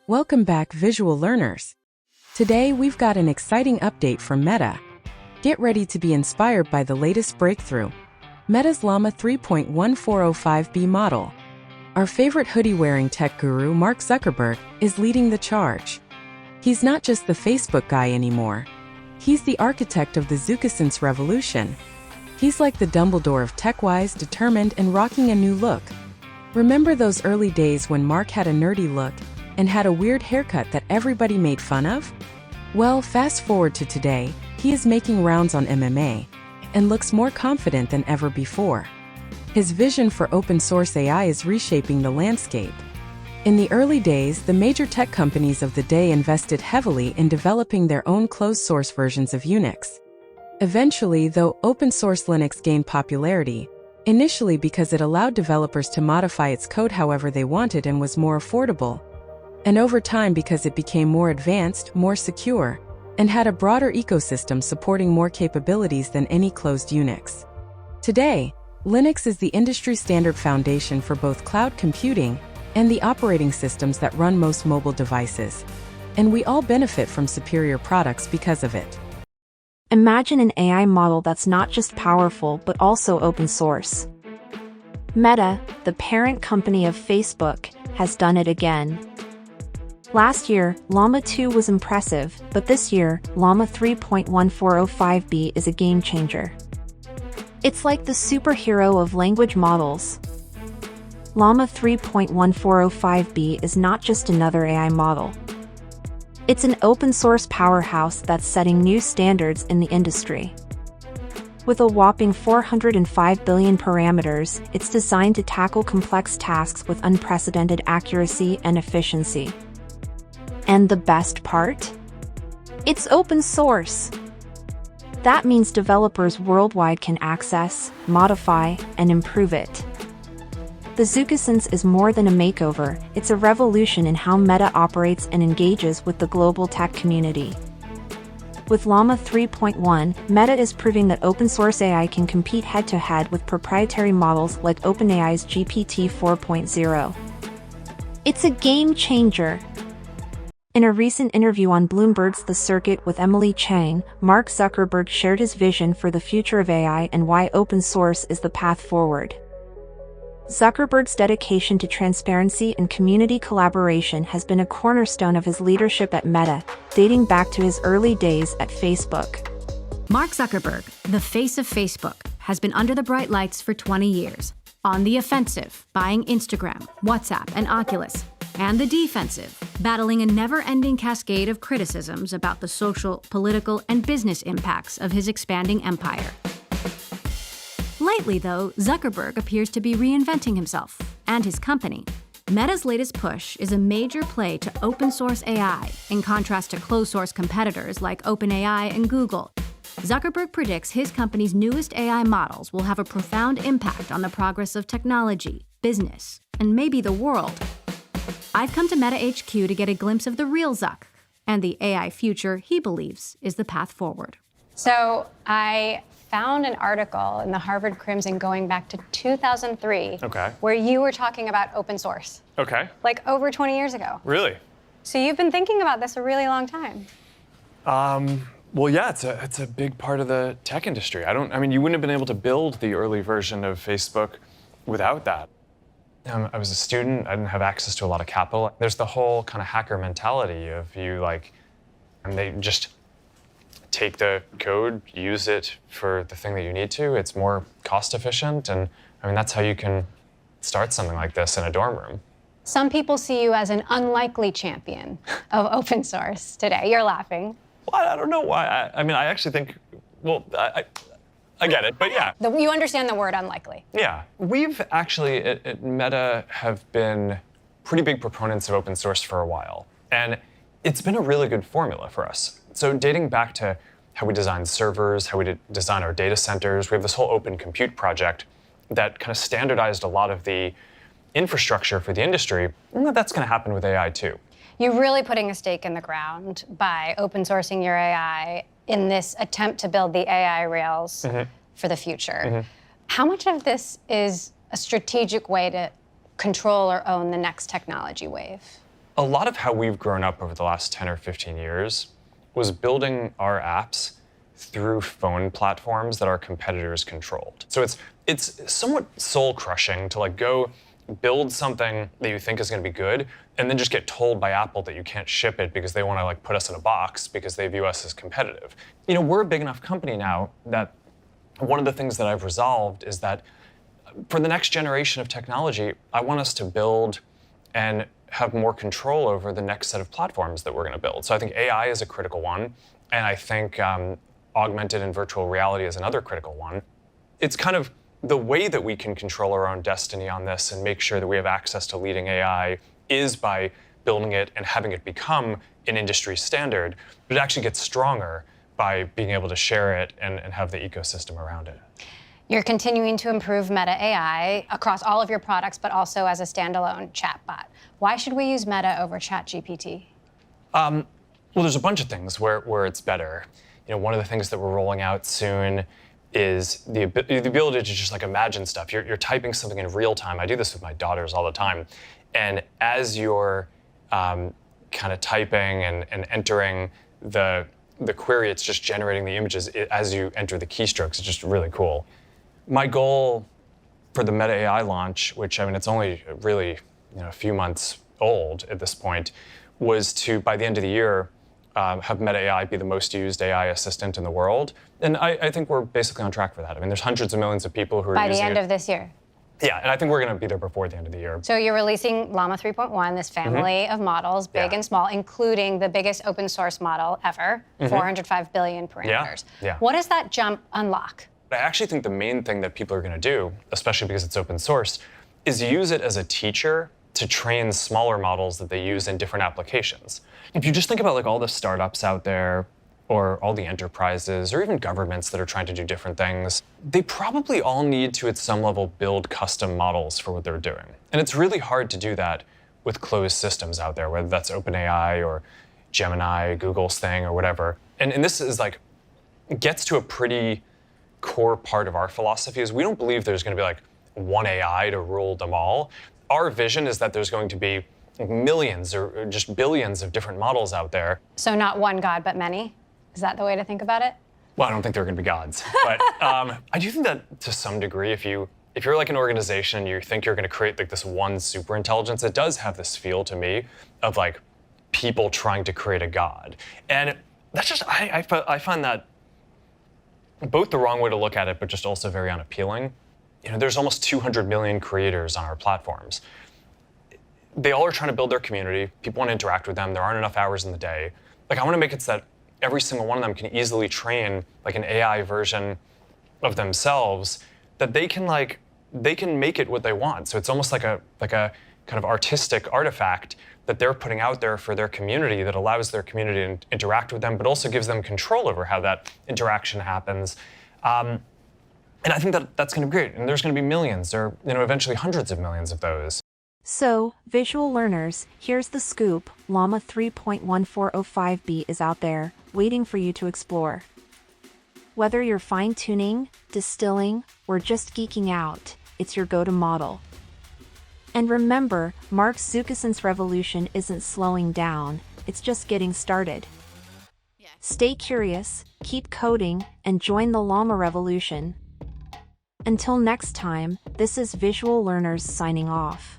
Welcome back, visual learners. Today, we've got an exciting update from Meta. Get ready to be inspired by the latest breakthrough, Meta's Llama 3.1 model. Our favorite hoodie-wearing tech guru, Mark Zuckerberg, is leading the charge. He's not just the Facebook guy anymore. He's the architect of the Zuckessance revolution. He's like the Dumbledore of tech-wise, determined, and rocking a new look. Remember those early days when Mark had a nerdy look and had a weird haircut that everybody made fun of? Well, fast forward to today, he is making rounds on MMA and looks more confident than ever before. His vision for open-source AI is reshaping the landscape. In the early days, the major tech companies of the day invested heavily in developing their own closed-source versions of Unix. Eventually, though, open-source Linux gained popularity, initially because it allowed developers to modify its code however they wanted and was more affordable, and over time because it became more advanced, more secure, and had a broader ecosystem supporting more capabilities than any closed Unix. Today, Linux is the industry standard foundation for both cloud computing and the operating systems that run most mobile devices, and we all benefit from superior products because of it. Imagine an AI model that's not just powerful but also open source. Meta, the parent company of Facebook, has done it again. Last year, Llama 2 was impressive, but this year, Llama 3.1 is a game changer. It's like the superhero of language models. Llama 3.1 is not just another AI model. It's an open-source powerhouse that's setting new standards in the industry. With a whopping 405 billion parameters, it's designed to tackle complex tasks with unprecedented accuracy and efficiency. And the best part? It's open source. That means developers worldwide can access, modify, and improve it. The Zuckessance is more than a makeover, it's a revolution in how Meta operates and engages with the global tech community. With Llama 3.1, Meta is proving that open-source AI can compete head-to-head with proprietary models like OpenAI's GPT 4.0. It's a game changer. In a recent interview on Bloomberg's The Circuit with Emily Chang, Mark Zuckerberg shared his vision for the future of AI and why open source is the path forward. Zuckerberg's dedication to transparency and community collaboration has been a cornerstone of his leadership at Meta, dating back to his early days at Facebook. Mark Zuckerberg, the face of Facebook, has been under the bright lights for 20 years. On the offensive, buying Instagram, WhatsApp, and Oculus. And the defensive, battling a never-ending cascade of criticisms about the social, political, and business impacts of his expanding empire. Lately, though, Zuckerberg appears to be reinventing himself and his company. Meta's latest push is a major play to open-source AI, in contrast to closed-source competitors like OpenAI and Google. Zuckerberg predicts his company's newest AI models will have a profound impact on the progress of technology, business, and maybe the world. I've come to Meta HQ to get a glimpse of the real Zuck and the AI future he believes is the path forward. So I found an article in the Harvard Crimson going back to 2003 where you were talking about open source. Okay. Like over 20 years ago. Really? So you've been thinking about this a really long time. Well, yeah, it's a big part of the tech industry. I mean, you wouldn't have been able to build the early version of Facebook without that. I was a student, I didn't have access to a lot of capital. There's the whole kind of hacker mentality of and they just take the code, use it for the thing that you need to. It's more cost efficient, and I mean, that's how you can start something like this in a dorm room. Some people see you as an unlikely champion of open source today. You're laughing. Well, I don't know why. I mean, I actually think, well, I get it, but yeah. You understand the word unlikely. Yeah. We've actually, at Meta, have been pretty big proponents of open source for a while. And it's been a really good formula for us. So dating back to how we design servers, how we design our data centers, we have this whole open compute project that kind of standardized a lot of the infrastructure for the industry. And that's going to happen with AI too. You're really putting a stake in the ground by open sourcing your AI in this attempt to build the AI rails for the future. How much of this is a strategic way to control or own the next technology wave? A lot of how we've grown up over the last 10 or 15 years was building our apps through phone platforms that our competitors controlled. So it's somewhat soul-crushing to like go build something that you think is going to be good and then just get told by Apple that you can't ship it because they want to like put us in a box because they view us as competitive. You know, we're a big enough company now that one of the things that I've resolved is that for the next generation of technology, I want us to build and have more control over the next set of platforms that we're going to build. So I think AI is a critical one, and I think augmented and virtual reality is another critical one. It's kind of the way that we can control our own destiny on this and make sure that we have access to leading AI is by building it and having it become an industry standard, but it actually gets stronger by being able to share it and have the ecosystem around it. You're continuing to improve Meta AI across all of your products, but also as a standalone chatbot. Why should we use Meta over ChatGPT? Well, there's a bunch of things where it's better. You know, one of the things that we're rolling out soon is the ability to just like imagine stuff. You're typing something in real time. I do this with my daughters all the time. And as you're kind of typing and entering the query, it's just generating the images as you enter the keystrokes. It's just really cool. My goal for the Meta AI launch, which I mean, it's only really a few months old at this point, was to, by the end of the year, have Meta AI be the most used AI assistant in the world. And I think we're basically on track for that. I mean, there's hundreds of millions of people who are using it. By the end of this year? Yeah, and I think we're going to be there before the end of the year. So you're releasing Llama 3.1, this family of models, big and small, including the biggest open source model ever, 405 billion parameters. Yeah. What does that jump unlock? I actually think the main thing that people are going to do, especially because it's open source, is use it as a teacher to train smaller models that they use in different applications. If you just think about like all the startups out there, or all the enterprises, or even governments that are trying to do different things, they probably all need to, at some level, build custom models for what they're doing. And it's really hard to do that with closed systems out there, whether that's OpenAI or Gemini, Google's thing, or whatever. And this is like, gets to a pretty core part of our philosophy is we don't believe there's going to be like one AI to rule them all. Our vision is that there's going to be millions or just billions of different models out there. So not one God, but many? Is that the way to think about it? Well, I don't think they're going to be gods, but I do think that to some degree, if you're like an organization and you think you're going to create like this one super intelligence, it does have this feel to me of like people trying to create a god, and that's just I find that both the wrong way to look at it, but just also very unappealing. You know, there's almost 200 million creators on our platforms. They all are trying to build their community. People want to interact with them. There aren't enough hours in the day. Like I want to make it so that every single one of them can easily train like an AI version of themselves that they can make it what they want. So it's almost like a kind of artistic artifact that they're putting out there for their community that allows their community to interact with them, but also gives them control over how that interaction happens. And I think that that's going to be great. And there's going to be millions or eventually hundreds of millions of those. So, visual learners, here's the scoop. Llama 3.1405b is out there, waiting for you to explore. Whether you're fine-tuning, distilling, or just geeking out, it's your go-to model. And remember, Mark Zuckerberg's revolution isn't slowing down, it's just getting started. Stay curious, keep coding, and join the Llama revolution. Until next time, this is Visual Learners signing off.